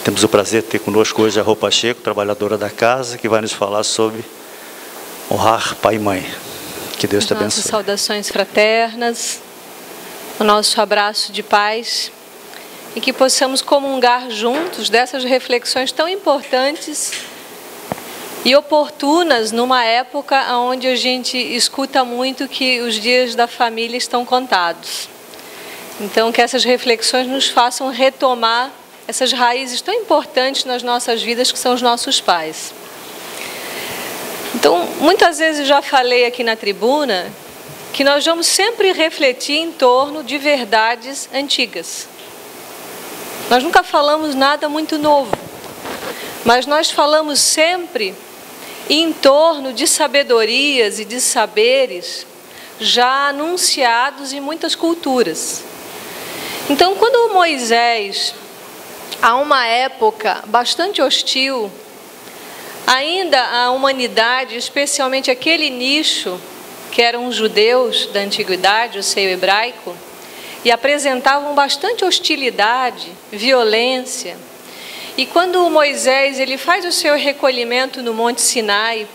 Temos o prazer de ter conosco hoje a Rô Pacheco, trabalhadora da casa, que vai nos falar sobre honrar pai e mãe. Que Deus te abençoe. Nossas saudações fraternas, o nosso abraço de paz, e que possamos comungar juntos dessas reflexões tão importantes e oportunas numa época onde a gente escuta muito que os dias da família estão contados. Então, que essas reflexões nos façam retomar essas raízes tão importantes nas nossas vidas, que são os nossos pais. Então, muitas vezes já falei aqui na tribuna que nós vamos sempre refletir em torno de verdades antigas. Nós nunca falamos nada muito novo, mas nós falamos sempre em torno de sabedorias e de saberes já anunciados em muitas culturas. Então, quando Moisés, há uma época bastante hostil, ainda a humanidade, especialmente aquele nicho que eram os judeus da antiguidade, o seio hebraico, e apresentavam bastante hostilidade, violência. E quando Moisés ele faz o seu recolhimento no Monte Sinai,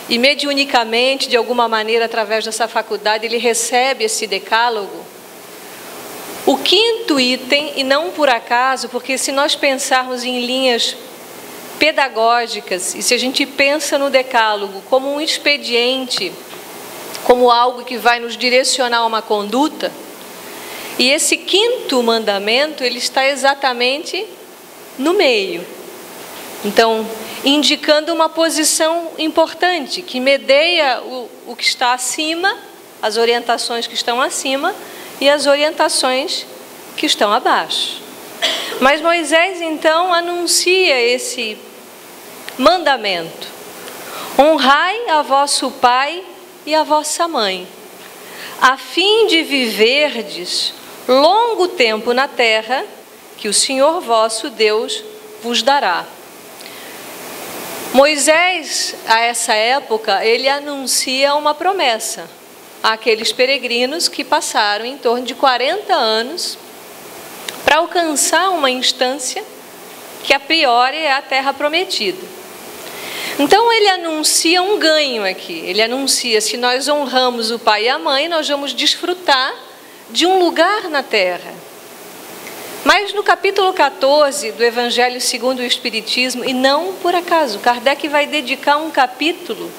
e mediunicamente, de alguma maneira, através dessa faculdade, ele recebe esse decálogo, o quinto item, e não por acaso, porque se nós pensarmos em linhas pedagógicas, e se a gente pensa no decálogo como um expediente, como algo que vai nos direcionar a uma conduta, e esse quinto mandamento, ele está exatamente no meio. Então, indicando uma posição importante, que medeia o que está acima, as orientações que estão acima e as orientações que estão abaixo. Mas Moisés, então, anuncia esse mandamento: honrai a vosso pai e a vossa mãe, a fim de viverdes longo tempo na terra, que o Senhor vosso Deus vos dará. Moisés, a essa época, ele anuncia uma promessa àqueles peregrinos que passaram em torno de 40 anos para alcançar uma instância que a priori é a terra prometida. Então ele anuncia um ganho aqui, ele anuncia: se nós honramos o pai e a mãe, nós vamos desfrutar de um lugar na terra. Mas no capítulo 14 do Evangelho segundo o Espiritismo, e não por acaso, Kardec vai dedicar um capítulo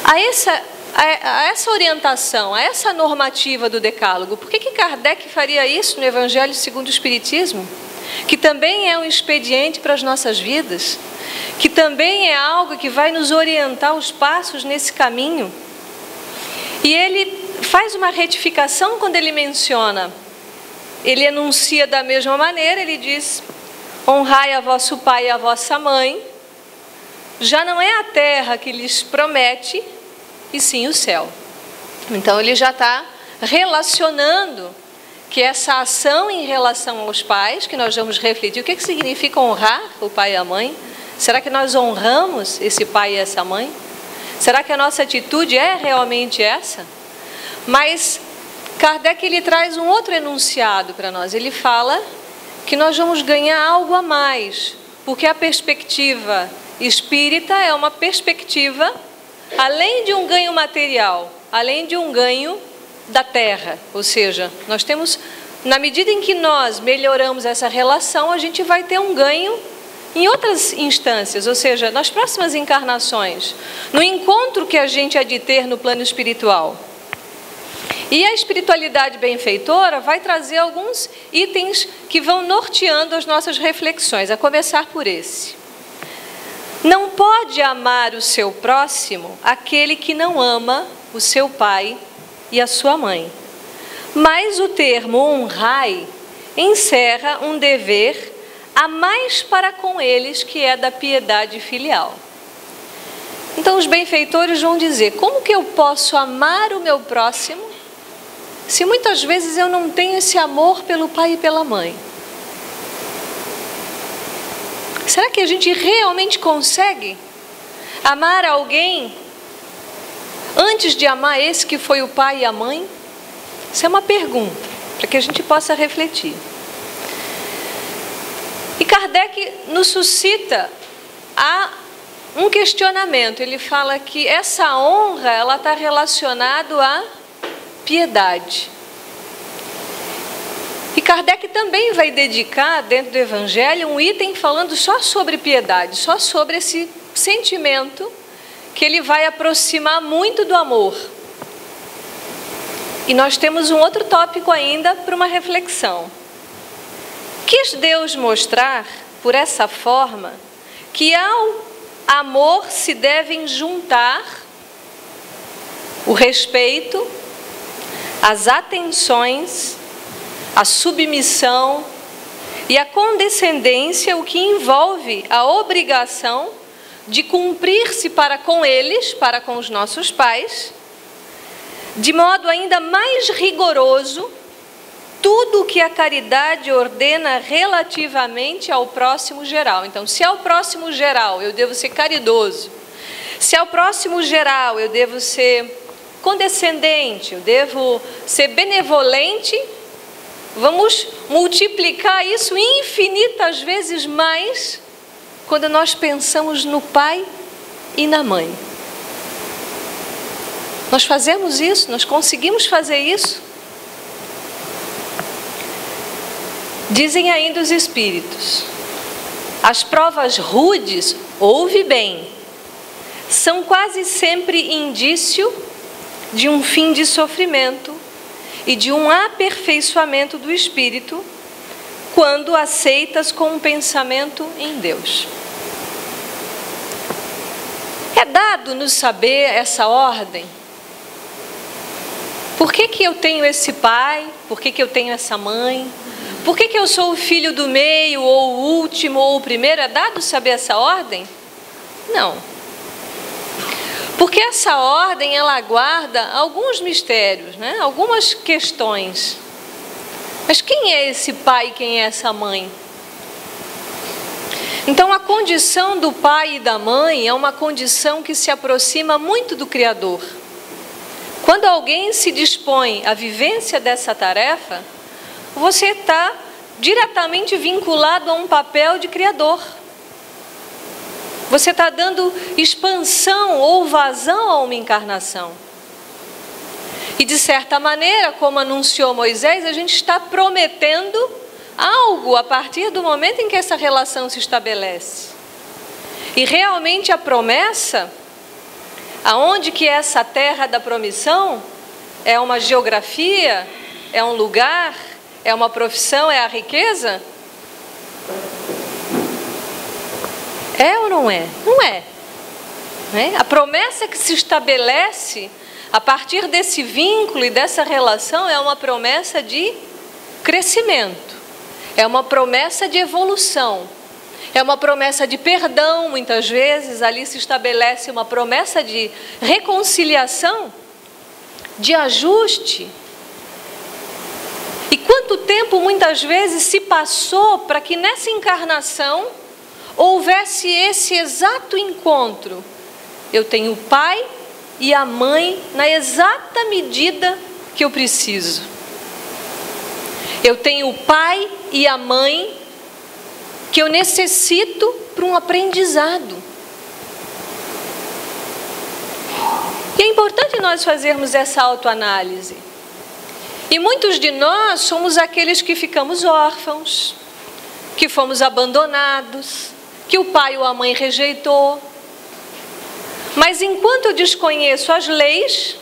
a essa orientação, a essa normativa do decálogo. Por que Kardec faria isso no Evangelho segundo o Espiritismo? Que também é um expediente para as nossas vidas, que também é algo que vai nos orientar os passos nesse caminho. E ele faz uma retificação quando ele menciona, ele enuncia da mesma maneira, ele diz: honrai a vosso pai e a vossa mãe, já não é a terra que lhes promete, e sim o céu. Então ele já está relacionando que essa ação em relação aos pais, que nós vamos refletir, o que significa honrar o pai e a mãe? Será que nós honramos esse pai e essa mãe? Será que a nossa atitude é realmente essa? Mas Kardec ele traz um outro enunciado para nós. Ele fala que nós vamos ganhar algo a mais, porque a perspectiva espírita é uma perspectiva, além de um ganho material, além de um ganho da terra. Ou seja, nós temos, na medida em que nós melhoramos essa relação, a gente vai ter um ganho em outras instâncias, ou seja, nas próximas encarnações, no encontro que a gente há de ter no plano espiritual. E a espiritualidade benfeitora vai trazer alguns itens que vão norteando as nossas reflexões, a começar por esse. Não pode amar o seu próximo aquele que não ama o seu pai e a sua mãe. Mas o termo honrai encerra um dever a mais para com eles, que é da piedade filial. Então os benfeitores vão dizer: como que eu posso amar o meu próximo se muitas vezes eu não tenho esse amor pelo pai e pela mãe? Será que a gente realmente consegue amar alguém antes de amar esse que foi o pai e a mãe? Isso é uma pergunta para que a gente possa refletir. E Kardec nos suscita um questionamento. Ele fala que essa honra, ela está relacionada à piedade. E Kardec também vai dedicar, dentro do Evangelho, um item falando só sobre piedade, só sobre esse sentimento que ele vai aproximar muito do amor. E nós temos um outro tópico ainda para uma reflexão. Quis Deus mostrar, por essa forma, que ao amor se devem juntar o respeito, as atenções, a submissão e a condescendência, o que envolve a obrigação de cumprir-se para com eles, para com os nossos pais, de modo ainda mais rigoroso, tudo o que a caridade ordena relativamente ao próximo geral. Então, se ao próximo geral eu devo ser caridoso, se ao próximo geral eu devo ser condescendente, eu devo ser benevolente, vamos multiplicar isso infinitas vezes mais quando nós pensamos no pai e na mãe. Nós fazemos isso? Nós conseguimos fazer isso? Dizem ainda os espíritos: as provas rudes, ouve bem, são quase sempre indício de um fim de sofrimento e de um aperfeiçoamento do espírito, quando aceitas com um pensamento em Deus. É dado-nos saber essa ordem. Por que eu tenho esse pai? Por que eu tenho essa mãe? Por que eu sou o filho do meio, ou o último, ou o primeiro? É dado saber essa ordem? Não. Porque essa ordem, ela guarda alguns mistérios, né? Algumas questões. Mas quem é esse pai e quem é essa mãe? Então, a condição do pai e da mãe é uma condição que se aproxima muito do Criador. Quando alguém se dispõe à vivência dessa tarefa, você está diretamente vinculado a um papel de Criador. Você está dando expansão ou vazão a uma encarnação. E de certa maneira, como anunciou Moisés, a gente está prometendo algo a partir do momento em que essa relação se estabelece. E realmente a promessa, aonde que é essa terra da promissão, é uma geografia, é um lugar, é uma profissão, é a riqueza? É ou não é? Não é. A promessa que se estabelece a partir desse vínculo e dessa relação é uma promessa de crescimento, é uma promessa de evolução, é uma promessa de perdão. Muitas vezes ali se estabelece uma promessa de reconciliação, de ajuste. E quanto tempo muitas vezes se passou para que nessa encarnação houvesse esse exato encontro? Eu tenho o pai e a mãe na exata medida que eu preciso. Eu tenho o pai e a mãe que eu necessito para um aprendizado. E é importante nós fazermos essa autoanálise. E muitos de nós somos aqueles que ficamos órfãos, que fomos abandonados, que o pai ou a mãe rejeitou. Mas enquanto eu desconheço as leis,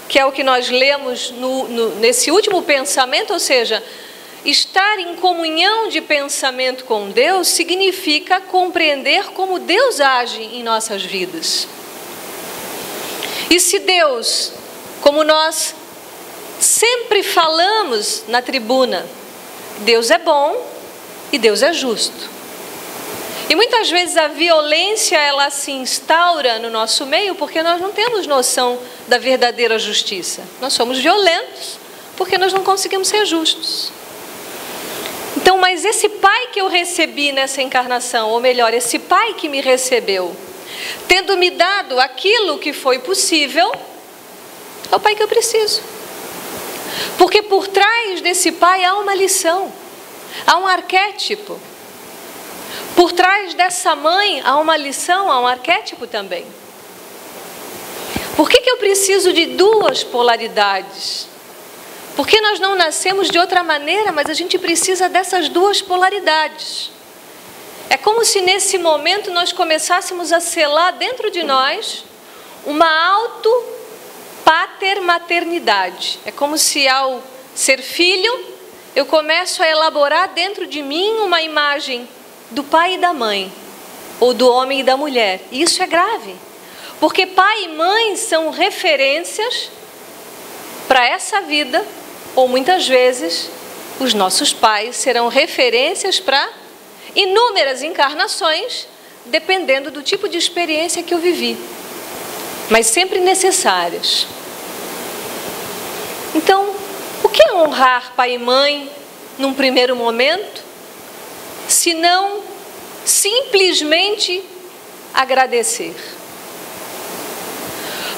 que é o que nós lemos nesse último pensamento, ou seja, estar em comunhão de pensamento com Deus significa compreender como Deus age em nossas vidas. E se Deus, como nós sempre falamos na tribuna, Deus é bom e Deus é justo. E muitas vezes a violência, ela se instaura no nosso meio porque nós não temos noção da verdadeira justiça. Nós somos violentos porque nós não conseguimos ser justos. Então, mas esse pai que eu recebi nessa encarnação, ou melhor, esse pai que me recebeu, tendo me dado aquilo que foi possível, é o pai que eu preciso. Porque por trás desse pai há uma lição, há um arquétipo. Por trás dessa mãe há uma lição, há um arquétipo também. Por que eu preciso de duas polaridades? Porque nós não nascemos de outra maneira, mas a gente precisa dessas duas polaridades. É como se nesse momento nós começássemos a selar dentro de nós uma auto-pater-maternidade. É como se ao ser filho, eu começo a elaborar dentro de mim uma imagem do pai e da mãe, ou do homem e da mulher. E isso é grave, porque pai e mãe são referências para essa vida, ou muitas vezes os nossos pais serão referências para inúmeras encarnações, dependendo do tipo de experiência que eu vivi, mas sempre necessárias. Então, o que é honrar pai e mãe num primeiro momento, se não simplesmente agradecer?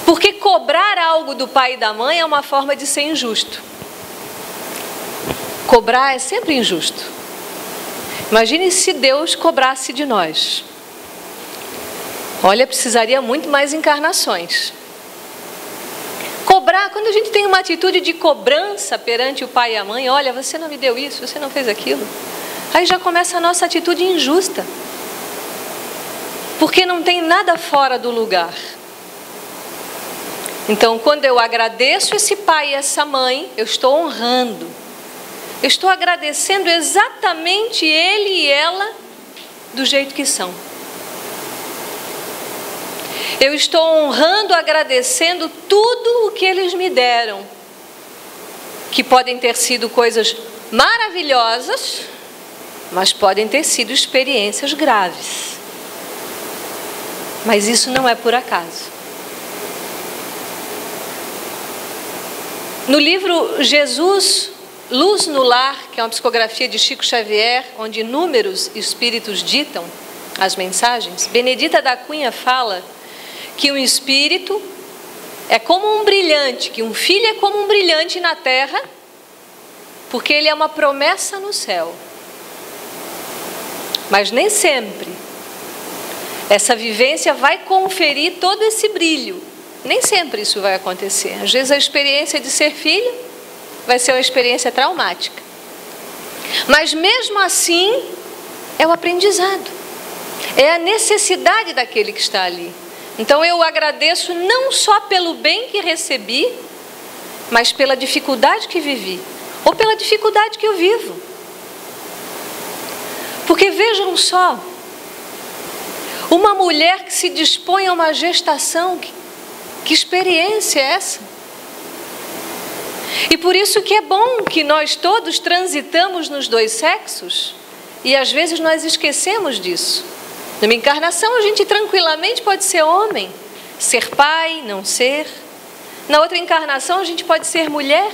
Porque cobrar algo do pai e da mãe é uma forma de ser injusto. Cobrar é sempre injusto. Imagine se Deus cobrasse de nós. Olha, precisaria muito mais encarnações. Cobrar, quando a gente tem uma atitude de cobrança perante o pai e a mãe, olha, você não me deu isso, você não fez aquilo. Aí já começa a nossa atitude injusta. Porque não tem nada fora do lugar. Então, quando eu agradeço esse pai e essa mãe, eu estou honrando. Eu estou agradecendo exatamente ele e ela do jeito que são. Eu estou honrando, agradecendo tudo o que eles me deram, que podem ter sido coisas maravilhosas, mas podem ter sido experiências graves. Mas isso não é por acaso. No livro Jesus, Luz no Lar, que é uma psicografia de Chico Xavier, onde inúmeros espíritos ditam as mensagens, Benedita da Cunha fala que um espírito é como um brilhante, que um filho é como um brilhante na terra, porque ele é uma promessa no céu. Mas nem sempre essa vivência vai conferir todo esse brilho. Nem sempre isso vai acontecer. Às vezes a experiência de ser filho vai ser uma experiência traumática. Mas mesmo assim, é o aprendizado. É a necessidade daquele que está ali. Então eu agradeço não só pelo bem que recebi, mas pela dificuldade que vivi, ou pela dificuldade que eu vivo. Porque vejam só, uma mulher que se dispõe a uma gestação, que experiência é essa? E por isso que é bom que nós todos transitamos nos dois sexos, e às vezes nós esquecemos disso. Numa encarnação a gente tranquilamente pode ser homem, ser pai, não ser. Na outra encarnação a gente pode ser mulher.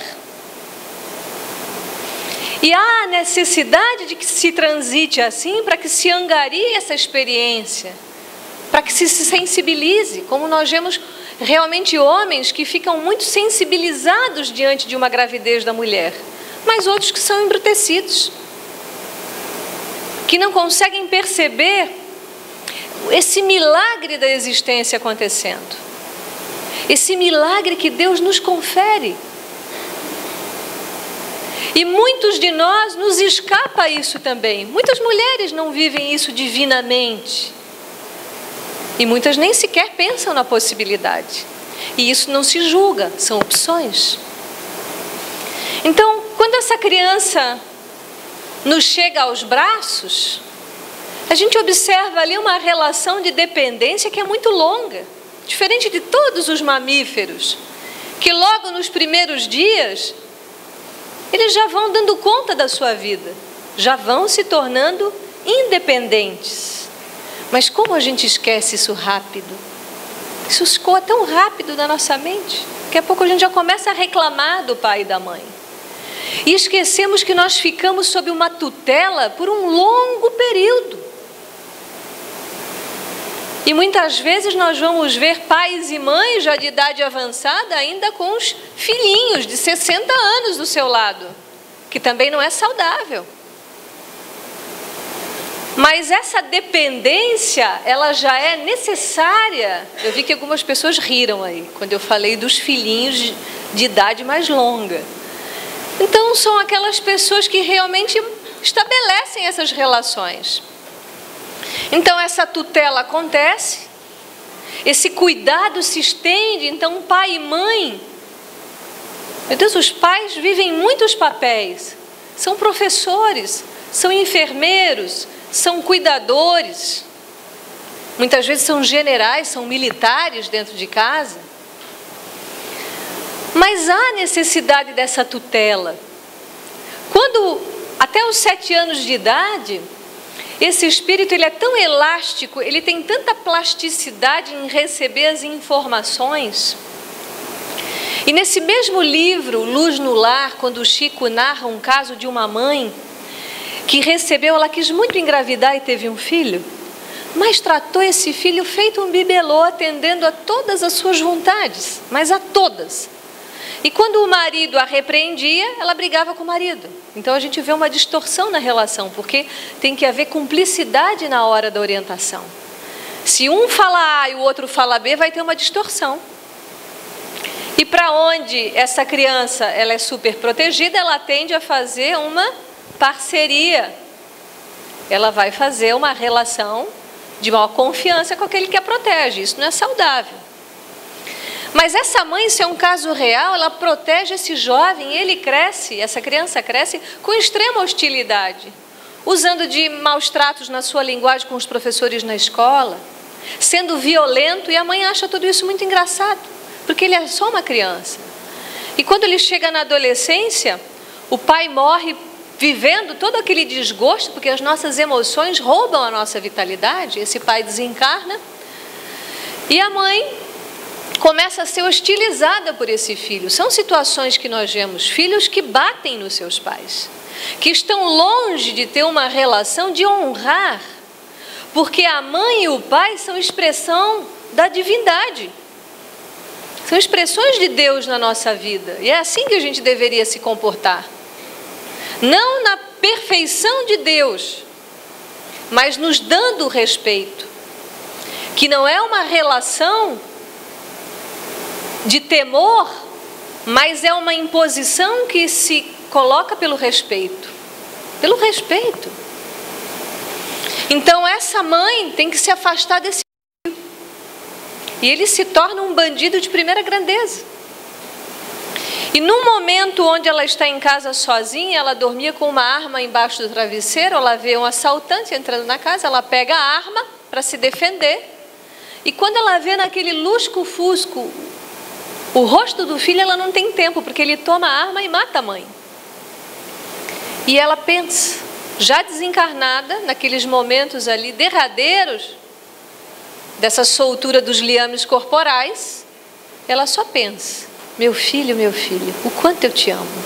E há a necessidade de que se transite assim para que se angarie essa experiência, para que se sensibilize, como nós vemos realmente homens que ficam muito sensibilizados diante de uma gravidez da mulher, mas outros que são embrutecidos, que não conseguem perceber esse milagre da existência acontecendo, esse milagre que Deus nos confere. E muitos de nós nos escapa isso também. Muitas mulheres não vivem isso divinamente. E muitas nem sequer pensam na possibilidade. E isso não se julga, são opções. Então, quando essa criança nos chega aos braços, a gente observa ali uma relação de dependência que é muito longa. Diferente de todos os mamíferos, que logo nos primeiros dias, eles já vão dando conta da sua vida, já vão se tornando independentes. Mas como a gente esquece isso rápido? Isso escoa tão rápido na nossa mente. Daqui a pouco a gente já começa a reclamar do pai e da mãe. E esquecemos que nós ficamos sob uma tutela por um longo período. E muitas vezes nós vamos ver pais e mães já de idade avançada ainda com os filhinhos de 60 anos do seu lado, que também não é saudável. Mas essa dependência, ela já é necessária. Eu vi que algumas pessoas riram aí, quando eu falei dos filhinhos de idade mais longa. Então, são aquelas pessoas que realmente estabelecem essas relações. Então, essa tutela acontece, esse cuidado se estende. Então, pai e mãe, meu Deus, os pais vivem muitos papéis. São professores, são enfermeiros, são cuidadores, muitas vezes são generais, são militares dentro de casa. Mas há necessidade dessa tutela. Quando, até os 7 anos de idade, esse espírito ele é tão elástico, ele tem tanta plasticidade em receber as informações. E nesse mesmo livro, Luz no Lar, quando o Chico narra um caso de uma mãe que recebeu, ela quis muito engravidar e teve um filho, mas tratou esse filho feito um bibelô, atendendo a todas as suas vontades, mas a todas. E quando o marido a repreendia, ela brigava com o marido. Então a gente vê uma distorção na relação, porque tem que haver cumplicidade na hora da orientação. Se um fala A e o outro fala B, vai ter uma distorção. E para onde essa criança ela é super protegida, ela tende a fazer uma parceria. Ela vai fazer uma relação de maior confiança com aquele que a protege. Isso não é saudável. Mas essa mãe, isso é um caso real, ela protege esse jovem, ele cresce, essa criança cresce com extrema hostilidade, usando de maus tratos na sua linguagem com os professores na escola, sendo violento, e a mãe acha tudo isso muito engraçado, porque ele é só uma criança. E quando ele chega na adolescência, o pai morre vivendo todo aquele desgosto, porque as nossas emoções roubam a nossa vitalidade, esse pai desencarna, e a mãe começa a ser hostilizada por esse filho. São situações que nós vemos, filhos que batem nos seus pais, que estão longe de ter uma relação de honrar, porque a mãe e o pai são expressão da divindade, são expressões de Deus na nossa vida, e é assim que a gente deveria se comportar, não na perfeição de Deus, mas nos dando respeito, que não é uma relação de temor, mas é uma imposição que se coloca pelo respeito. Pelo respeito. Então essa mãe tem que se afastar desse filho. E ele se torna um bandido de primeira grandeza. E num momento onde ela está em casa sozinha, ela dormia com uma arma embaixo do travesseiro, ela vê um assaltante entrando na casa, ela pega a arma para se defender. E quando ela vê naquele lusco-fusco o rosto do filho, ela não tem tempo, porque ele toma a arma e mata a mãe. E ela pensa, já desencarnada, naqueles momentos ali derradeiros, dessa soltura dos liames corporais, ela só pensa, meu filho, o quanto eu te amo.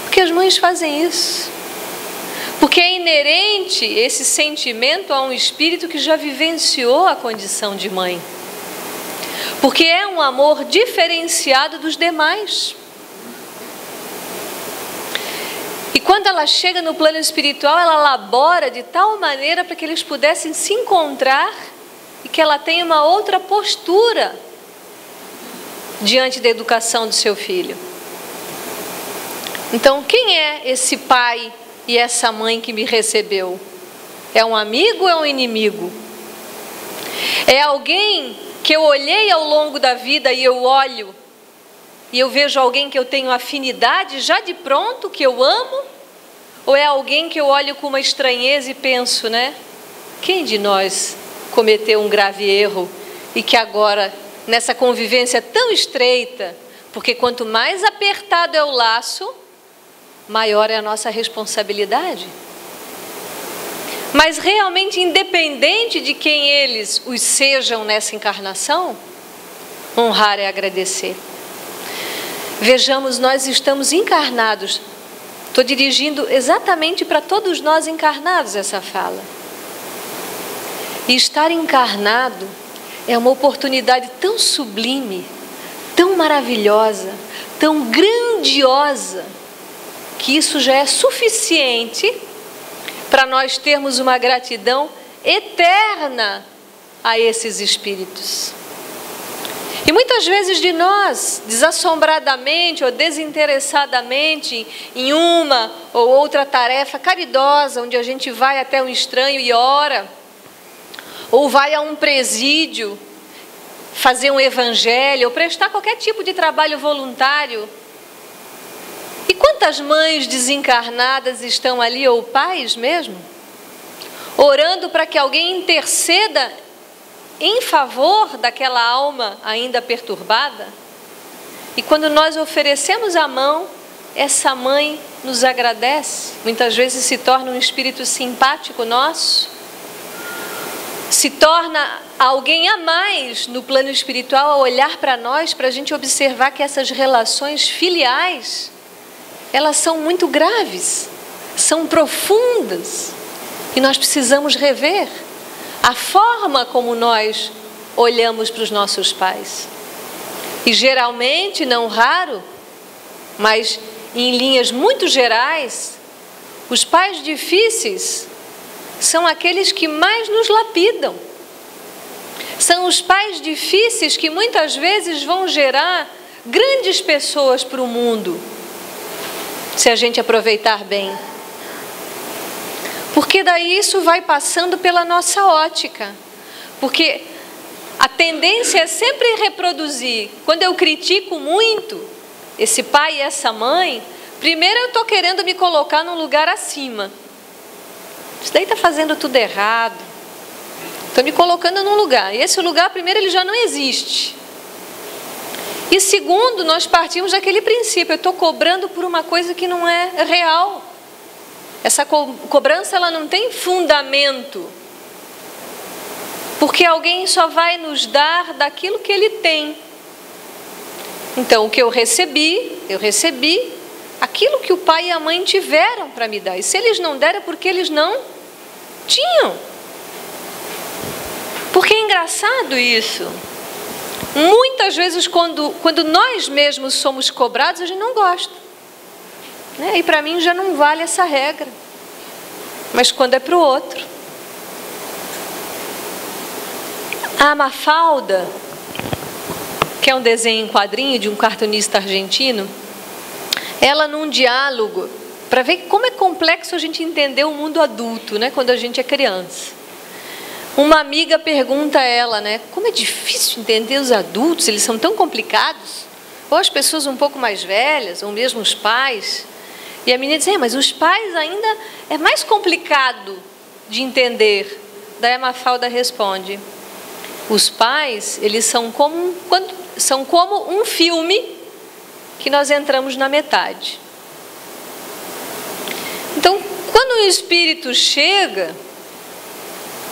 Porque as mães fazem isso. Porque é inerente esse sentimento a um espírito que já vivenciou a condição de mãe. Porque é um amor diferenciado dos demais. E quando ela chega no plano espiritual, ela elabora de tal maneira para que eles pudessem se encontrar e que ela tenha uma outra postura diante da educação do seu filho. Então, quem é esse pai e essa mãe que me recebeu? É um amigo ou é um inimigo? É alguém que eu olhei ao longo da vida e eu olho e eu vejo alguém que eu tenho afinidade já de pronto, que eu amo? Ou é alguém que eu olho com uma estranheza e penso, né? Quem de nós cometeu um grave erro e que agora, nessa convivência tão estreita, porque quanto mais apertado é o laço, maior é a nossa responsabilidade. Mas realmente, independente de quem eles os sejam nessa encarnação, honrar é agradecer. Vejamos, nós estamos encarnados. Estou dirigindo exatamente para todos nós encarnados essa fala. E estar encarnado é uma oportunidade tão sublime, tão maravilhosa, tão grandiosa, que isso já é suficiente para nós termos uma gratidão eterna a esses espíritos. E muitas vezes de nós, desassombradamente ou desinteressadamente, em uma ou outra tarefa caridosa, onde a gente vai até um estranho e ora, ou vai a um presídio, fazer um evangelho, ou prestar qualquer tipo de trabalho voluntário. E quantas mães desencarnadas estão ali, ou pais mesmo, orando para que alguém interceda em favor daquela alma ainda perturbada? E quando nós oferecemos a mão, essa mãe nos agradece, muitas vezes se torna um espírito simpático nosso, se torna alguém a mais no plano espiritual a olhar para nós, para a gente observar que essas relações filiais, elas são muito graves, são profundas, e nós precisamos rever a forma como nós olhamos para os nossos pais. E geralmente, não raro, mas em linhas muito gerais, os pais difíceis são aqueles que mais nos lapidam. São os pais difíceis que muitas vezes vão gerar grandes pessoas para o mundo, se a gente aproveitar bem. Porque daí isso vai passando pela nossa ótica. Porque a tendência é sempre reproduzir. Quando eu critico muito esse pai e essa mãe, primeiro eu estou querendo me colocar num lugar acima. Isso daí está fazendo tudo errado. Estou me colocando num lugar. E esse lugar, primeiro, ele já não existe. E segundo, nós partimos daquele princípio. Eu estou cobrando por uma coisa que não é real. Essa cobrança, ela não tem fundamento. Porque alguém só vai nos dar daquilo que ele tem. Então, o que eu recebi aquilo que o pai e a mãe tiveram para me dar. E se eles não deram, é porque eles não tinham. Porque é engraçado isso. Muitas vezes, quando nós mesmos somos cobrados, a gente não gosta. E para mim já não vale essa regra. Mas quando é para o outro. A Mafalda, que é um desenho em quadrinho de um cartunista argentino, ela num diálogo, para ver como é complexo a gente entender o mundo adulto, quando a gente é criança. Uma amiga pergunta a ela, como é difícil entender os adultos, eles são tão complicados. Ou as pessoas um pouco mais velhas, ou mesmo os pais. E a menina diz, mas os pais ainda é mais complicado de entender. Daí a Mafalda responde, os pais, eles são como um filme que nós entramos na metade. Então, quando o espírito chega,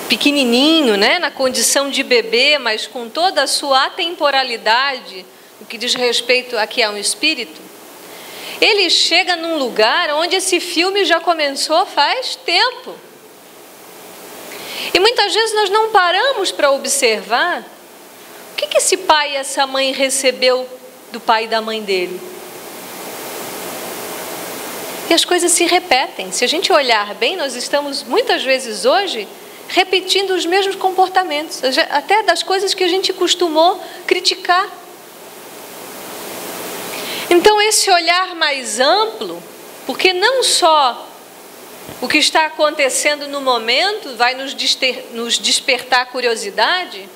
pequenininho, na condição de bebê, mas com toda a sua atemporalidade, o que diz respeito a que é um espírito, ele chega num lugar onde esse filme já começou faz tempo. E muitas vezes nós não paramos para observar o que esse pai e essa mãe recebeu do pai e da mãe dele. E as coisas se repetem. Se a gente olhar bem, nós estamos muitas vezes hoje repetindo os mesmos comportamentos, até das coisas que a gente costumou criticar. Então esse olhar mais amplo, porque não só o que está acontecendo no momento vai nos despertar curiosidade,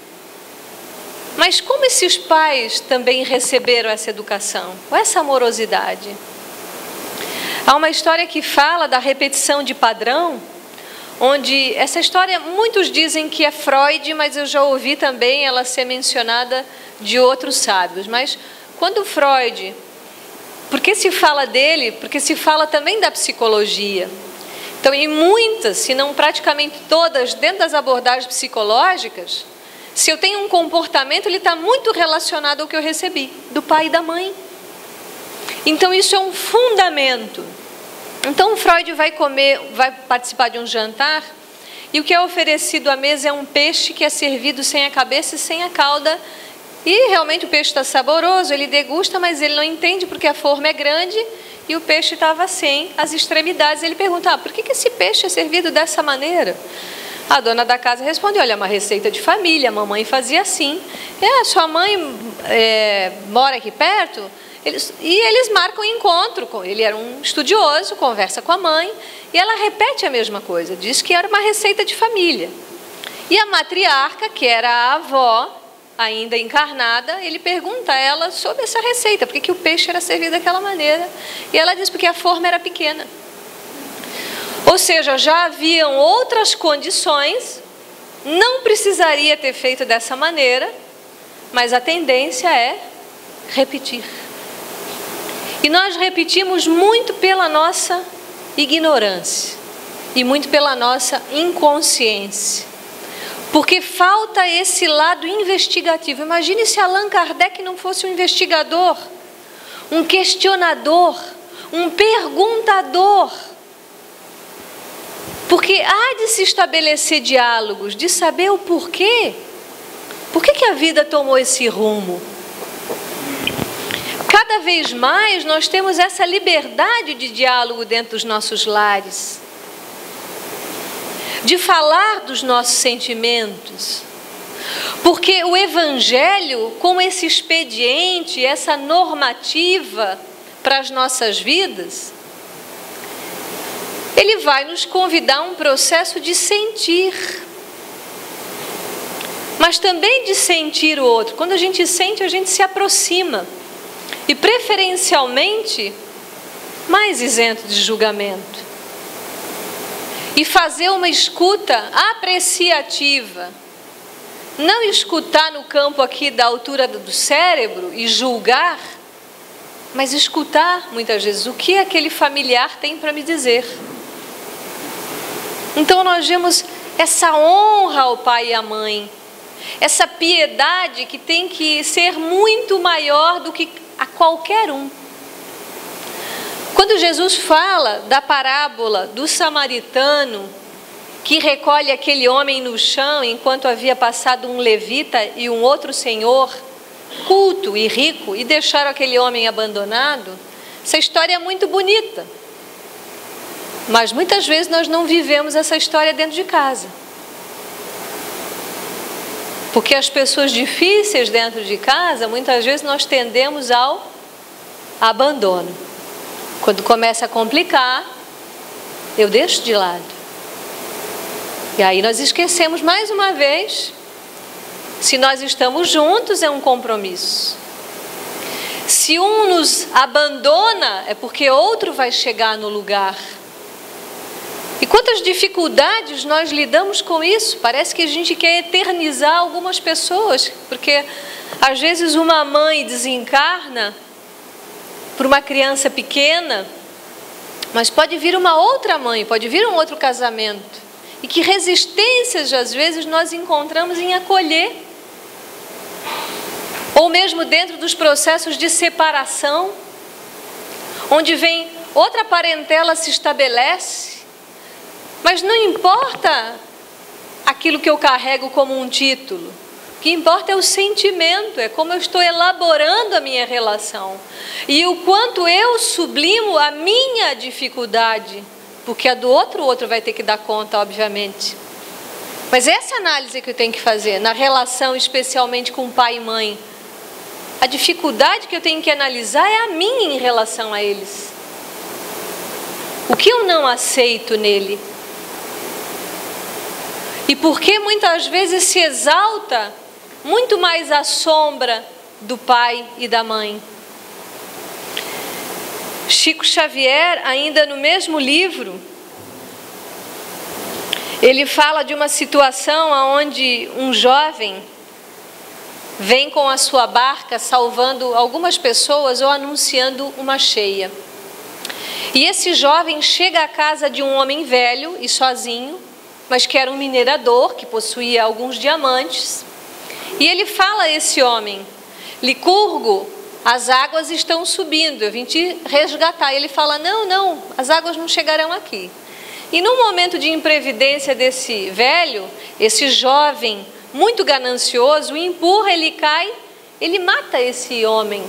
mas como esses pais também receberam essa educação, ou essa amorosidade. Há uma história que fala da repetição de padrão, onde essa história, muitos dizem que é Freud, mas eu já ouvi também ela ser mencionada de outros sábios. Mas quando Freud, porque se fala dele? Porque se fala também da psicologia. Então, em muitas, se não praticamente todas, dentro das abordagens psicológicas, se eu tenho um comportamento, ele está muito relacionado ao que eu recebi, do pai e da mãe. Então, isso é um fundamento. Então, o Freud vai participar de um jantar, e o que é oferecido à mesa é um peixe que é servido sem a cabeça e sem a cauda. E realmente o peixe está saboroso, ele degusta, mas ele não entende porque a forma é grande e o peixe estava sem as extremidades. Ele pergunta: por que esse peixe é servido dessa maneira? A dona da casa responde: olha, é uma receita de família, a mamãe fazia assim. Sua mãe mora aqui perto? Eles marcam encontro. Ele era um estudioso, conversa com a mãe, e ela repete a mesma coisa, diz que era uma receita de família. E a matriarca, que era a avó, ainda encarnada, ele pergunta a ela sobre essa receita, por que o peixe era servido daquela maneira. E ela diz: porque a forma era pequena. Ou seja, já haviam outras condições, não precisaria ter feito dessa maneira, mas a tendência é repetir. E nós repetimos muito pela nossa ignorância e muito pela nossa inconsciência, porque falta esse lado investigativo. Imagine se Allan Kardec não fosse um investigador, um questionador, um perguntador. Porque há de se estabelecer diálogos, de saber o porquê. Por que a vida tomou esse rumo? Cada vez mais nós temos essa liberdade de diálogo dentro dos nossos lares, de falar dos nossos sentimentos. Porque o Evangelho, como esse expediente, essa normativa para as nossas vidas, ele vai nos convidar a um processo de sentir, mas também de sentir o outro. Quando a gente sente, a gente se aproxima, e preferencialmente mais isento de julgamento, e fazer uma escuta apreciativa, não escutar no campo aqui da altura do cérebro e julgar, mas escutar muitas vezes o que aquele familiar tem para me dizer. Então nós vemos essa honra ao pai e à mãe, essa piedade que tem que ser muito maior do que a qualquer um. Quando Jesus fala da parábola do samaritano que recolhe aquele homem no chão enquanto havia passado um levita e um outro senhor culto e rico e deixaram aquele homem abandonado, essa história é muito bonita. Mas muitas vezes nós não vivemos essa história dentro de casa. Porque as pessoas difíceis dentro de casa, muitas vezes nós tendemos ao abandono. Quando começa a complicar, eu deixo de lado. E aí nós esquecemos mais uma vez, se nós estamos juntos é um compromisso. Se um nos abandona, é porque outro vai chegar no lugar. E quantas dificuldades nós lidamos com isso? Parece que a gente quer eternizar algumas pessoas, porque às vezes uma mãe desencarna por uma criança pequena, mas pode vir uma outra mãe, pode vir um outro casamento. E que resistências às vezes nós encontramos em acolher, ou mesmo dentro dos processos de separação, onde vem outra parentela se estabelece. Mas não importa aquilo que eu carrego como um título. O que importa é o sentimento, é como eu estou elaborando a minha relação. E o quanto eu sublimo a minha dificuldade, porque a do outro, o outro vai ter que dar conta, obviamente. Mas essa análise que eu tenho que fazer, na relação especialmente com pai e mãe. A dificuldade que eu tenho que analisar é a minha em relação a eles. O que eu não aceito nele? E por que muitas vezes se exalta muito mais a sombra do pai e da mãe? Chico Xavier, ainda no mesmo livro, ele fala de uma situação onde um jovem vem com a sua barca salvando algumas pessoas ou anunciando uma cheia. E esse jovem chega à casa de um homem velho e sozinho, mas que era um minerador, que possuía alguns diamantes. E ele fala a esse homem: Licurgo, as águas estão subindo, eu vim te resgatar. E ele fala: não, as águas não chegarão aqui. E num momento de imprevidência desse velho, esse jovem muito ganancioso o empurra, ele cai, ele mata esse homem.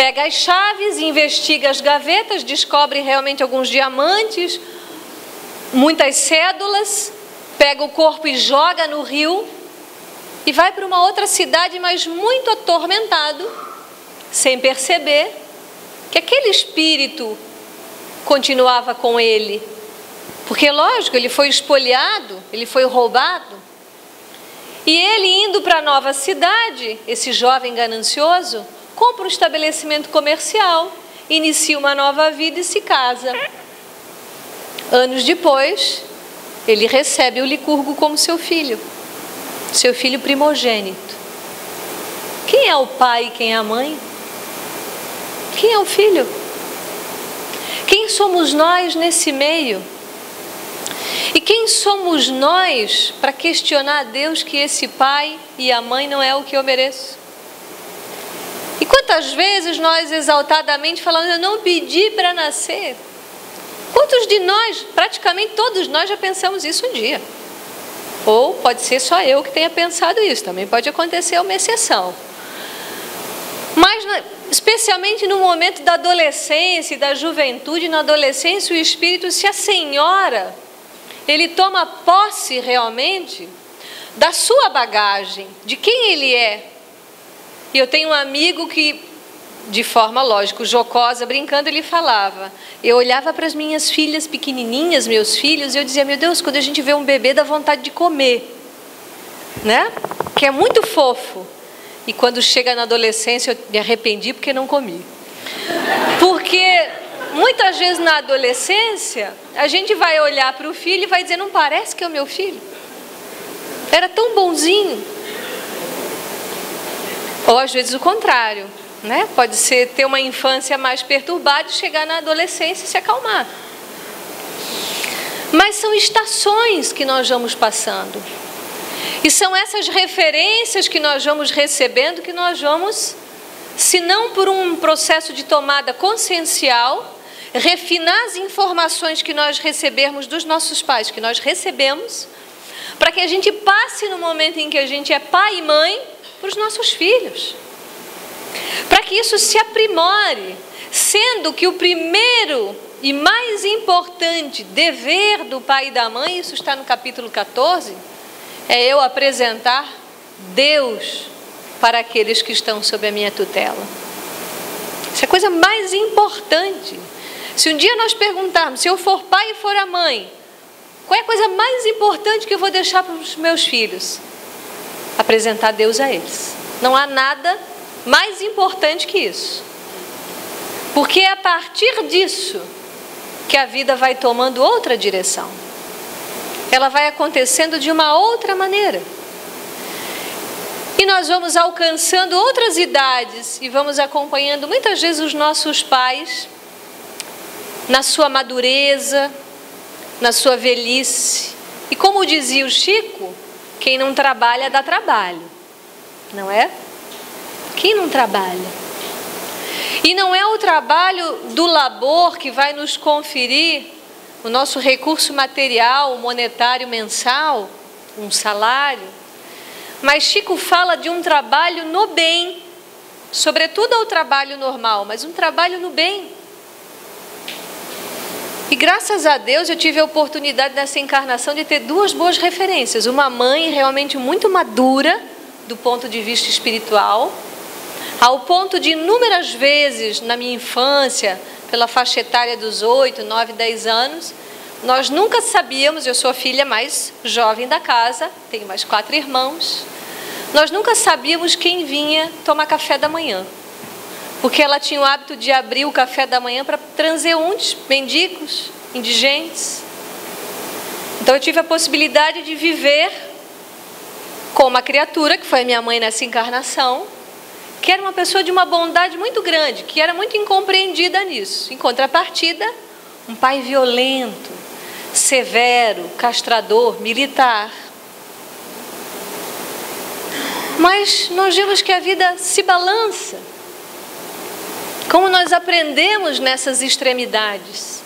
pega as chaves, investiga as gavetas, descobre realmente alguns diamantes, muitas cédulas, pega o corpo e joga no rio e vai para uma outra cidade, mas muito atormentado, sem perceber que aquele espírito continuava com ele. Porque, lógico, ele foi espoliado, ele foi roubado. E ele, indo para a nova cidade, esse jovem ganancioso, compra um estabelecimento comercial, inicia uma nova vida e se casa. Anos depois, ele recebe o Licurgo como seu filho primogênito. Quem é o pai e quem é a mãe? Quem é o filho? Quem somos nós nesse meio? E quem somos nós para questionar a Deus que esse pai e a mãe não é o que eu mereço? E quantas vezes nós exaltadamente falamos, eu não pedi para nascer? Quantos de nós, praticamente todos nós já pensamos isso um dia? Ou pode ser só eu que tenha pensado isso, também pode acontecer uma exceção. Mas, especialmente no momento da adolescência e da juventude, na adolescência o espírito se assenhora, ele toma posse realmente da sua bagagem, de quem ele é. E eu tenho um amigo que, de forma lógica, jocosa, brincando, ele falava, eu olhava para as minhas filhas pequenininhas, meus filhos, e eu dizia, meu Deus, quando a gente vê um bebê dá vontade de comer, né? Que é muito fofo. E quando chega na adolescência eu me arrependi porque não comi. Porque muitas vezes na adolescência a gente vai olhar para o filho e vai dizer, não parece que é o meu filho? Era tão bonzinho. Ou às vezes o contrário, né? Pode ser ter uma infância mais perturbada e chegar na adolescência e se acalmar. Mas são estações que nós vamos passando. E são essas referências que nós vamos recebendo, que nós vamos, se não por um processo de tomada consciencial, refinar as informações que nós recebermos dos nossos pais, que nós recebemos, para que a gente passe no momento em que a gente é pai e mãe, para os nossos filhos. Para que isso se aprimore, sendo que o primeiro e mais importante dever do pai e da mãe, isso está no capítulo 14, é eu apresentar Deus para aqueles que estão sob a minha tutela. Isso é a coisa mais importante. Se um dia nós perguntarmos, se eu for pai e for a mãe, qual é a coisa mais importante que eu vou deixar para os meus filhos? Apresentar Deus a eles. Não há nada mais importante que isso. Porque é a partir disso que a vida vai tomando outra direção. Ela vai acontecendo de uma outra maneira. E nós vamos alcançando outras idades e vamos acompanhando muitas vezes os nossos pais na sua madureza, na sua velhice. E como dizia o Chico, quem não trabalha dá trabalho, não é? Quem não trabalha? E não é o trabalho do labor que vai nos conferir o nosso recurso material, monetário mensal, um salário. Mas Chico fala de um trabalho no bem, sobretudo ao trabalho normal, mas um trabalho no bem. E graças a Deus eu tive a oportunidade nessa encarnação de ter duas boas referências. Uma mãe realmente muito madura do ponto de vista espiritual, ao ponto de inúmeras vezes na minha infância, pela faixa etária dos 8, 9, 10 anos, nós nunca sabíamos, eu sou a filha mais jovem da casa, tenho mais 4 irmãos, nós nunca sabíamos quem vinha tomar café da manhã, porque ela tinha o hábito de abrir o café da manhã para transeuntes, mendigos, indigentes. Então eu tive a possibilidade de viver com uma criatura, que foi a minha mãe nessa encarnação, que era uma pessoa de uma bondade muito grande, que era muito incompreendida nisso. Em contrapartida, um pai violento, severo, castrador, militar. Mas nós vemos que a vida se balança. Como nós aprendemos nessas extremidades.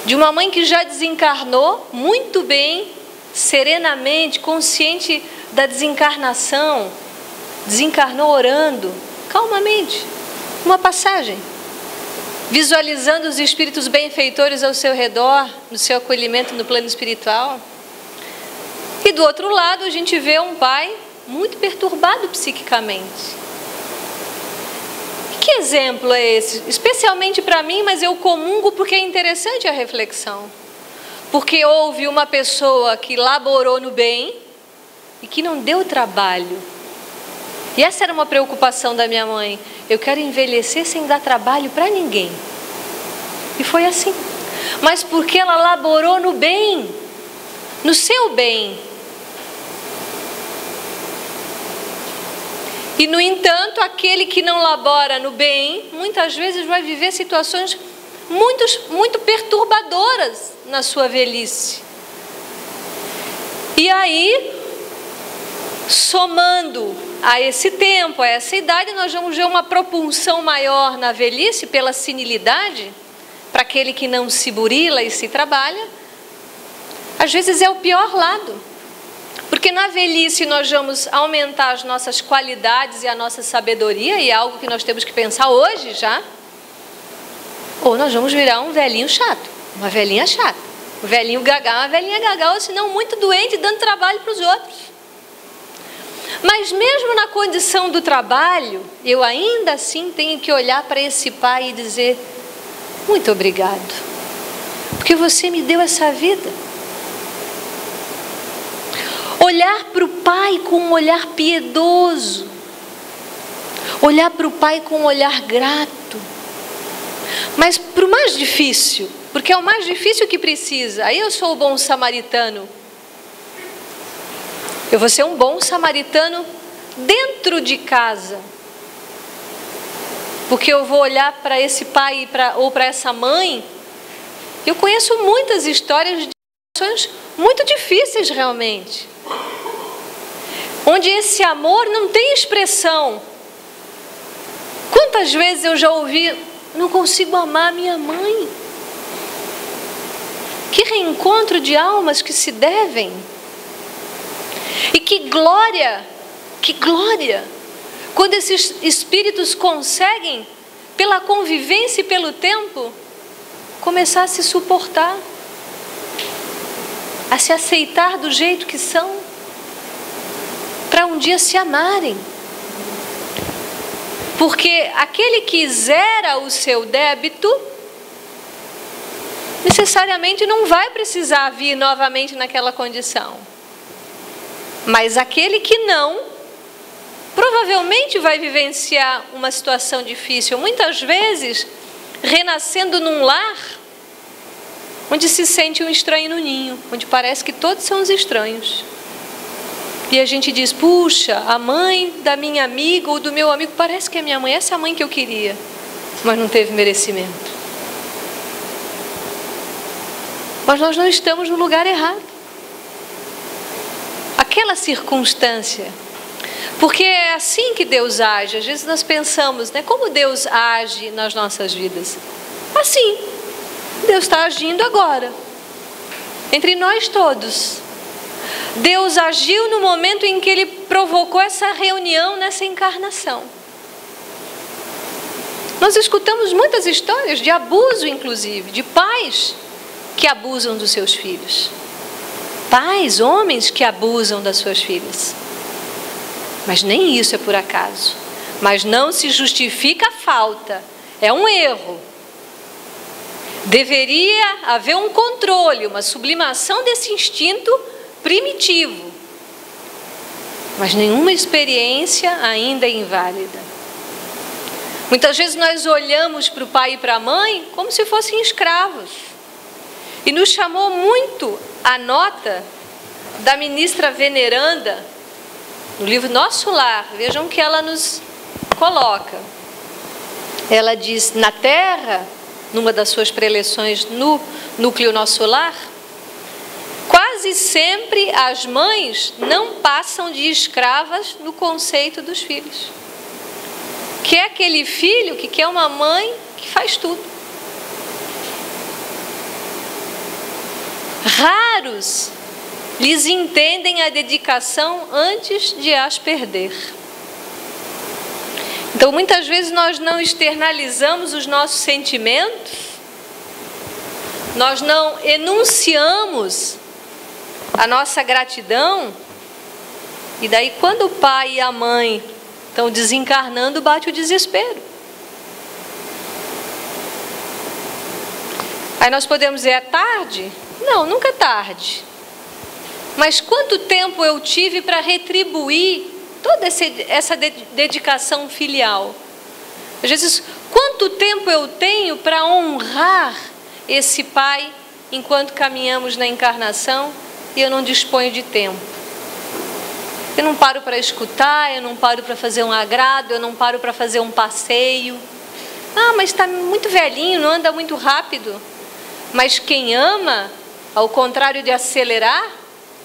De uma mãe que já desencarnou muito bem, serenamente, consciente da desencarnação, desencarnou orando, calmamente. uma passagem, visualizando os espíritos benfeitores ao seu redor, no seu acolhimento no plano espiritual. E do outro lado a gente vê um pai muito perturbado psiquicamente. Que exemplo é esse? Especialmente para mim, mas eu comungo porque é interessante a reflexão. Porque houve uma pessoa que laborou no bem e que não deu trabalho. E essa era uma preocupação da minha mãe. Eu quero envelhecer sem dar trabalho para ninguém. E foi assim. Mas porque ela laborou no bem, no seu bem. E, no entanto, aquele que não labora no bem, muitas vezes vai viver situações muito perturbadoras na sua velhice. E aí, somando a esse tempo, a essa idade, nós vamos ver uma propulsão maior na velhice pela senilidade, para aquele que não se burila e se trabalha. Às vezes é o pior lado. Porque na velhice nós vamos aumentar as nossas qualidades e a nossa sabedoria, e é algo que nós temos que pensar hoje já. Ou nós vamos virar um velhinho chato, uma velhinha chata. Um velhinho gagal, uma velhinha gagal, ou senão muito doente, dando trabalho para os outros. Mas mesmo na condição do trabalho, eu ainda assim tenho que olhar para esse pai e dizer: muito obrigado, porque você me deu essa vida. Olhar para o pai com um olhar piedoso, olhar para o pai com um olhar grato. Mas para o mais difícil, porque é o mais difícil que precisa, aí eu sou o bom samaritano. Eu vou ser um bom samaritano dentro de casa, porque eu vou olhar para esse pai ou para essa mãe. Eu conheço muitas histórias de situações muito difíceis realmente, onde esse amor não tem expressão. Quantas vezes eu já ouvi: não consigo amar minha mãe. Que reencontro de almas que se devem. E que glória, quando esses espíritos conseguem, pela convivência e pelo tempo, começar a se suportar, a se aceitar do jeito que são, para um dia se amarem. Porque aquele que zera o seu débito, necessariamente não vai precisar vir novamente naquela condição. Mas aquele que não, provavelmente vai vivenciar uma situação difícil, muitas vezes renascendo num lar onde se sente um estranho no ninho, onde parece que todos são os estranhos. E a gente diz: puxa, a mãe da minha amiga ou do meu amigo parece que é minha mãe, essa é a mãe que eu queria, mas não teve merecimento. Mas nós não estamos no lugar errado. Aquela circunstância, porque é assim que Deus age. Às vezes nós pensamos, né, como Deus age nas nossas vidas? Assim, Deus está agindo agora, entre nós todos. Deus agiu no momento em que Ele provocou essa reunião nessa encarnação. Nós escutamos muitas histórias de abuso, inclusive, de pais que abusam dos seus filhos. Pais, homens que abusam das suas filhas. Mas nem isso é por acaso. Mas não se justifica a falta. É um erro. Deveria haver um controle, uma sublimação desse instinto primitivo. Mas nenhuma experiência ainda é inválida. Muitas vezes nós olhamos para o pai e para a mãe como se fossem escravos. E nos chamou muito a nota da ministra veneranda, no livro Nosso Lar. Vejam que ela nos coloca. Ela diz: na Terra, numa das suas preleções no Núcleo Nosso Lar, quase sempre as mães não passam de escravas no conceito dos filhos. Que é aquele filho que quer uma mãe que faz tudo. Raros lhes entendem a dedicação antes de as perder. Então, muitas vezes nós não externalizamos os nossos sentimentos, nós não enunciamos a nossa gratidão, e daí quando o pai e a mãe estão desencarnando, bate o desespero. Aí nós podemos dizer, é tarde? Não, nunca é tarde. Mas quanto tempo eu tive para retribuir toda essa dedicação filial? Às vezes, quanto tempo eu tenho para honrar esse pai enquanto caminhamos na encarnação e eu não disponho de tempo? Eu não paro para escutar, eu não paro para fazer um agrado, eu não paro para fazer um passeio. Ah, mas está muito velhinho, não anda muito rápido. Mas quem ama, ao contrário de acelerar,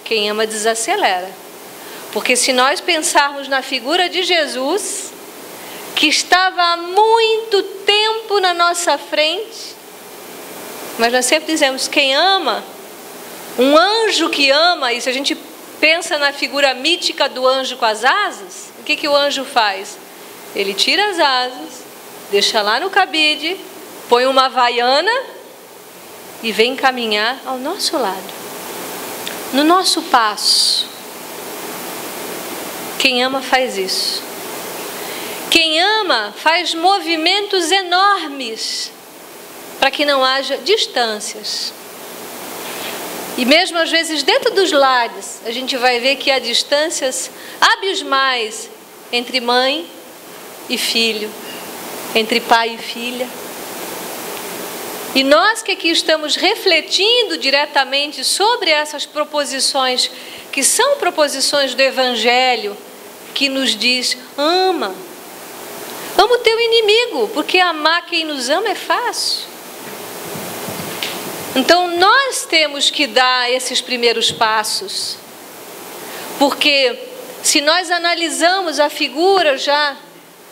quem ama desacelera. Porque se nós pensarmos na figura de Jesus, que estava há muito tempo na nossa frente, mas nós sempre dizemos, quem ama, um anjo que ama, e se a gente pensa na figura mítica do anjo com as asas, o que o anjo faz? Ele tira as asas, deixa lá no cabide, põe uma havaiana e vem caminhar ao nosso lado, no nosso passo. Quem ama faz isso. Quem ama faz movimentos enormes para que não haja distâncias. E mesmo às vezes dentro dos lares, a gente vai ver que há distâncias abismais entre mãe e filho, entre pai e filha. E nós que aqui estamos refletindo diretamente sobre essas proposições, que são proposições do Evangelho, que nos diz, ama o teu inimigo, porque amar quem nos ama é fácil. Então nós temos que dar esses primeiros passos, porque se nós analisamos a figura já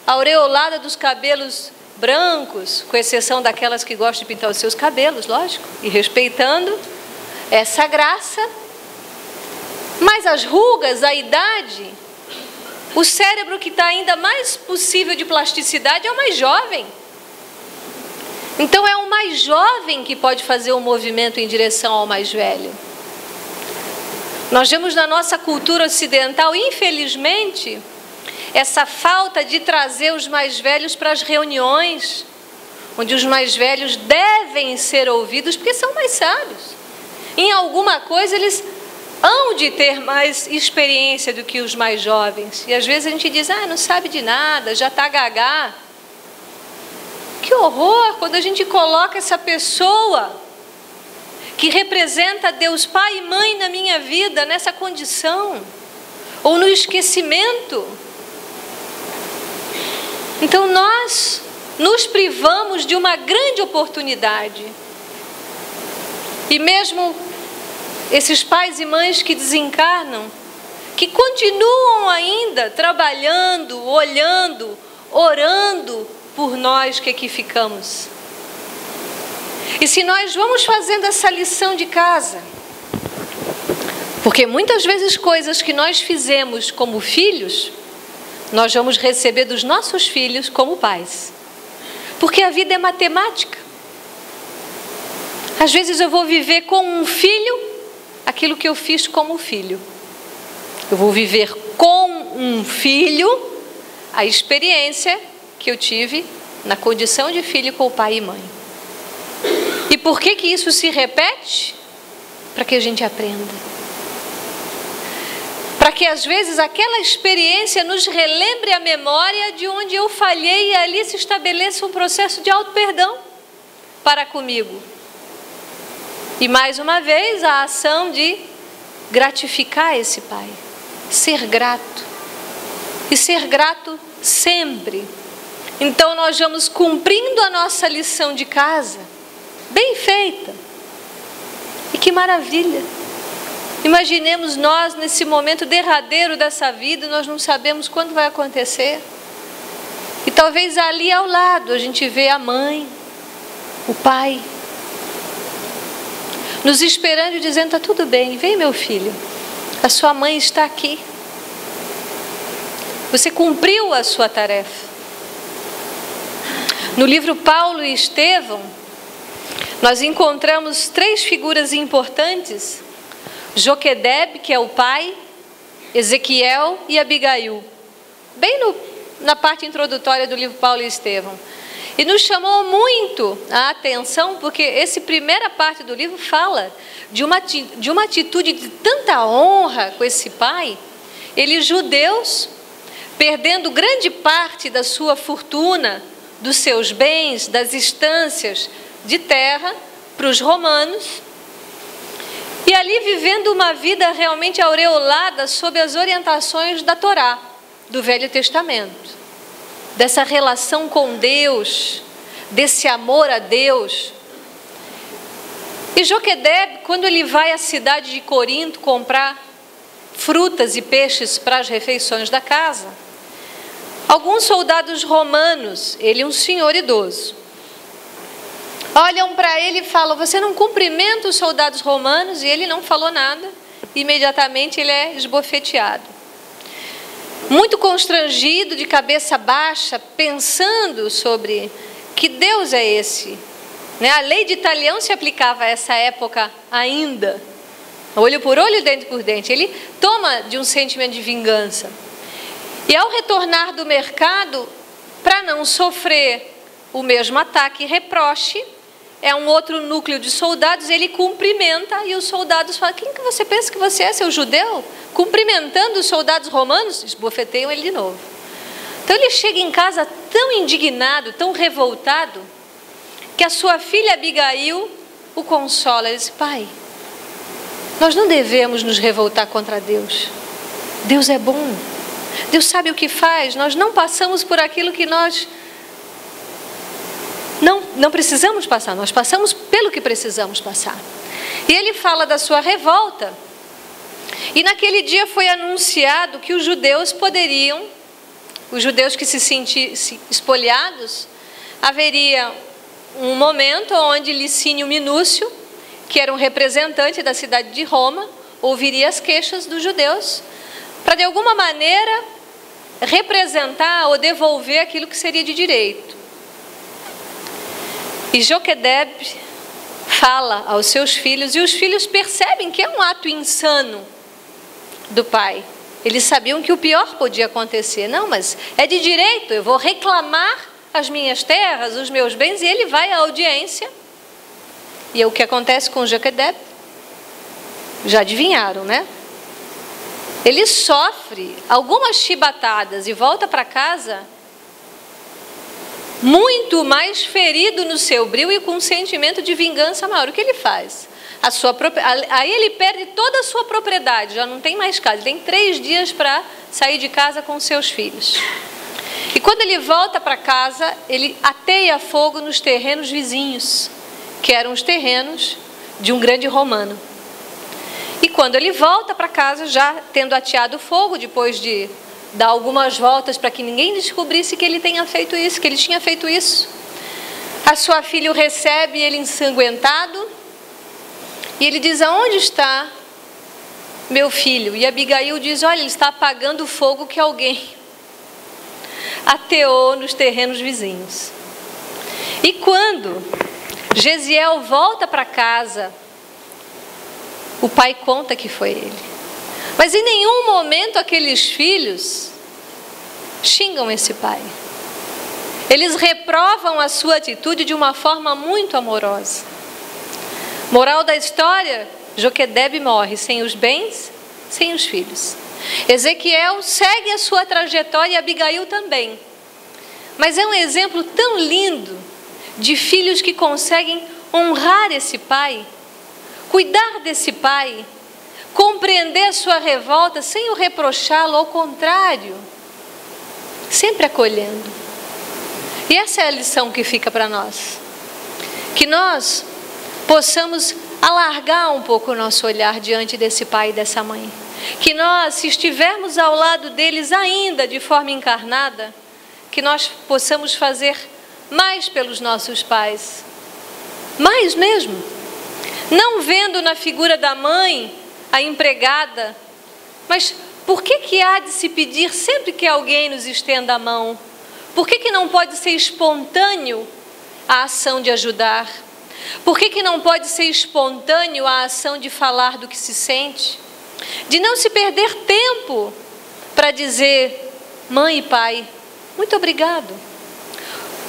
aureolada dos cabelos brancos, com exceção daquelas que gostam de pintar os seus cabelos, lógico, e respeitando essa graça, mas as rugas, a idade, o cérebro que está ainda mais possível de plasticidade é o mais jovem. Então é o mais jovem que pode fazer o movimento em direção ao mais velho. Nós vemos na nossa cultura ocidental, infelizmente, essa falta de trazer os mais velhos para as reuniões, onde os mais velhos devem ser ouvidos, porque são mais sábios. Em alguma coisa eles hão de ter mais experiência do que os mais jovens. E às vezes a gente diz, não sabe de nada, já está gagá. Que horror quando a gente coloca essa pessoa que representa Deus Pai e Mãe na minha vida nessa condição, ou no esquecimento. Então nós nos privamos de uma grande oportunidade. E mesmo esses pais e mães que desencarnam, que continuam ainda trabalhando, olhando, orando por nós que aqui ficamos. E se nós vamos fazendo essa lição de casa, porque muitas vezes coisas que nós fizemos como filhos, nós vamos receber dos nossos filhos como pais. Porque a vida é matemática. Às vezes eu vou viver com um filho aquilo que eu fiz como filho. Eu vou viver com um filho a experiência que eu tive na condição de filho com o pai e mãe. E por que isso se repete? Para que a gente aprenda. Para que às vezes aquela experiência nos relembre a memória de onde eu falhei e ali se estabeleça um processo de auto-perdão para comigo. E mais uma vez a ação de gratificar esse pai, ser grato. E ser grato sempre. Então nós vamos cumprindo a nossa lição de casa, bem feita. E que maravilha! Imaginemos nós nesse momento derradeiro dessa vida, nós não sabemos quando vai acontecer. E talvez ali ao lado a gente vê a mãe, o pai, nos esperando e dizendo, está tudo bem, vem meu filho, a sua mãe está aqui. Você cumpriu a sua tarefa. No livro Paulo e Estevão, nós encontramos 3 figuras importantes: Joquedebe, que é o pai, Ezequiel e Abigail, bem na parte introdutória do livro Paulo e Estevão. E nos chamou muito a atenção, porque essa primeira parte do livro fala de uma atitude de tanta honra com esse pai. Eles, judeus, perdendo grande parte da sua fortuna, dos seus bens, das estâncias de terra para os romanos, e ali vivendo uma vida realmente aureolada sob as orientações da Torá, do Velho Testamento, dessa relação com Deus, desse amor a Deus. E Joquedebe, quando ele vai à cidade de Corinto comprar frutas e peixes para as refeições da casa, alguns soldados romanos, ele é um senhor idoso, olham para ele e falam: você não cumprimenta os soldados romanos? E ele não falou nada. Imediatamente ele é esbofeteado. Muito constrangido, de cabeça baixa, pensando sobre que Deus é esse. A lei de talião se aplicava a essa época ainda. Olho por olho, dente por dente. Ele toma de um sentimento de vingança. E ao retornar do mercado, para não sofrer o mesmo ataque e reproche, é um outro núcleo de soldados, ele cumprimenta, e os soldados falam: quem que você pensa que você é, seu judeu? Cumprimentando os soldados romanos, esbofeteiam ele de novo. Então ele chega em casa tão indignado, tão revoltado, que a sua filha Abigail o consola. Ele diz: pai, nós não devemos nos revoltar contra Deus. Deus é bom, Deus sabe o que faz. Nós não passamos por aquilo que nós não precisamos passar, nós passamos pelo que precisamos passar. E ele fala da sua revolta. E naquele dia foi anunciado que os judeus que se sentissem espoliados, haveria um momento onde Licínio Minúcio, que era um representante da cidade de Roma, ouviria as queixas dos judeus, para de alguma maneira representar ou devolver aquilo que seria de direito. E Joquedebe fala aos seus filhos, e os filhos percebem que é um ato insano do pai. Eles sabiam que o pior podia acontecer. Não, mas é de direito, eu vou reclamar as minhas terras, os meus bens. E ele vai à audiência. E é o que acontece com Joquedebe. Já adivinharam, né? Ele sofre algumas chibatadas e volta para casa muito mais ferido no seu brio e com um sentimento de vingança maior. O que ele faz? Aí ele perde toda a sua propriedade, já não tem mais casa. Ele tem 3 dias para sair de casa com seus filhos. E quando ele volta para casa, ele ateia fogo nos terrenos vizinhos, que eram os terrenos de um grande romano. E quando ele volta para casa, já tendo ateado fogo, depois de dar algumas voltas para que ninguém descobrisse que ele tinha feito isso, a sua filha o recebe, ele ensanguentado, e ele diz: aonde está meu filho? E Abigail diz: olha, ele está apagando o fogo que alguém ateou nos terrenos vizinhos. E quando Gesiel volta para casa, o pai conta que foi ele. Mas em nenhum momento aqueles filhos xingam esse pai. Eles reprovam a sua atitude de uma forma muito amorosa. Moral da história: Joquedebe morre sem os bens, sem os filhos. Ezequiel segue a sua trajetória e Abigail também. Mas é um exemplo tão lindo de filhos que conseguem honrar esse pai, cuidar desse pai, compreender a sua revolta sem o reprochá-lo, ao contrário, sempre acolhendo. E essa é a lição que fica para nós. Que nós possamos alargar um pouco o nosso olhar diante desse pai e dessa mãe. Que nós, se estivermos ao lado deles ainda de forma encarnada, que nós possamos fazer mais pelos nossos pais. Mais mesmo. Não vendo na figura da mãe a empregada, mas por que há de se pedir sempre que alguém nos estenda a mão? Por que não pode ser espontâneo a ação de ajudar? Por que não pode ser espontâneo a ação de falar do que se sente? De não se perder tempo para dizer: mãe e pai, muito obrigado.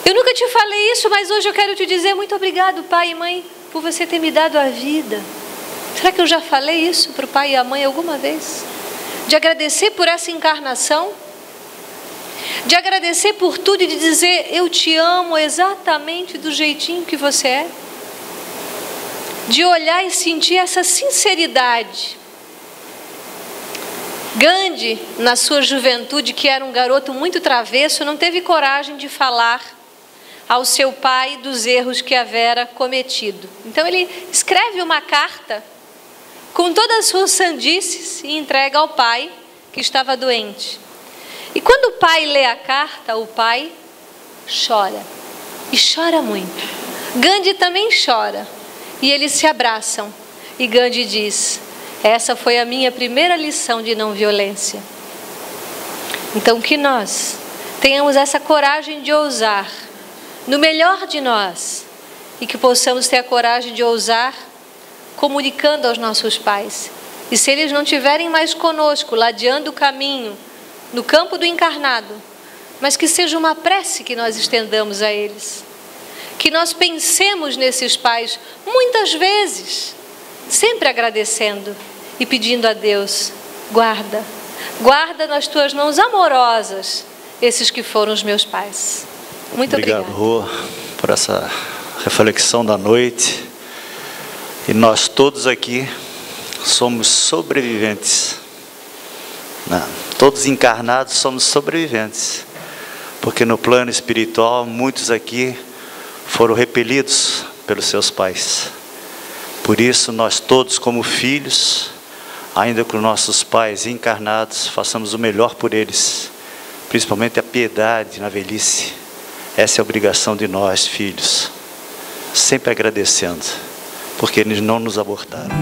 Eu nunca te falei isso, mas hoje eu quero te dizer muito obrigado, pai e mãe, por você ter me dado a vida. Será que eu já falei isso para o pai e a mãe alguma vez? De agradecer por essa encarnação, de agradecer por tudo e de dizer: eu te amo exatamente do jeitinho que você é. De olhar e sentir essa sinceridade. Gandhi, na sua juventude, que era um garoto muito travesso, não teve coragem de falar ao seu pai dos erros que havera cometido. Então ele escreve uma carta com todas as suas sandices e entrega ao pai que estava doente. E quando o pai lê a carta, o pai chora. E chora muito. Gandhi também chora. E eles se abraçam. E Gandhi diz: essa foi a minha primeira lição de não violência. Então que nós tenhamos essa coragem de ousar no melhor de nós. E que possamos ter a coragem de ousar comunicando aos nossos pais. E se eles não estiverem mais conosco, ladeando o caminho, no campo do encarnado, mas que seja uma prece que nós estendamos a eles. Que nós pensemos nesses pais, muitas vezes, sempre agradecendo e pedindo a Deus: guarda, guarda nas tuas mãos amorosas esses que foram os meus pais. Muito obrigado. Obrigado, Rô, por essa reflexão da noite. E nós todos aqui somos sobreviventes. Todos encarnados somos sobreviventes, porque no plano espiritual muitos aqui foram repelidos pelos seus pais. Por isso nós todos, como filhos, ainda com nossos pais encarnados, façamos o melhor por eles, principalmente a piedade na velhice. Essa é a obrigação de nós, filhos, sempre agradecendo, porque eles não nos abortaram.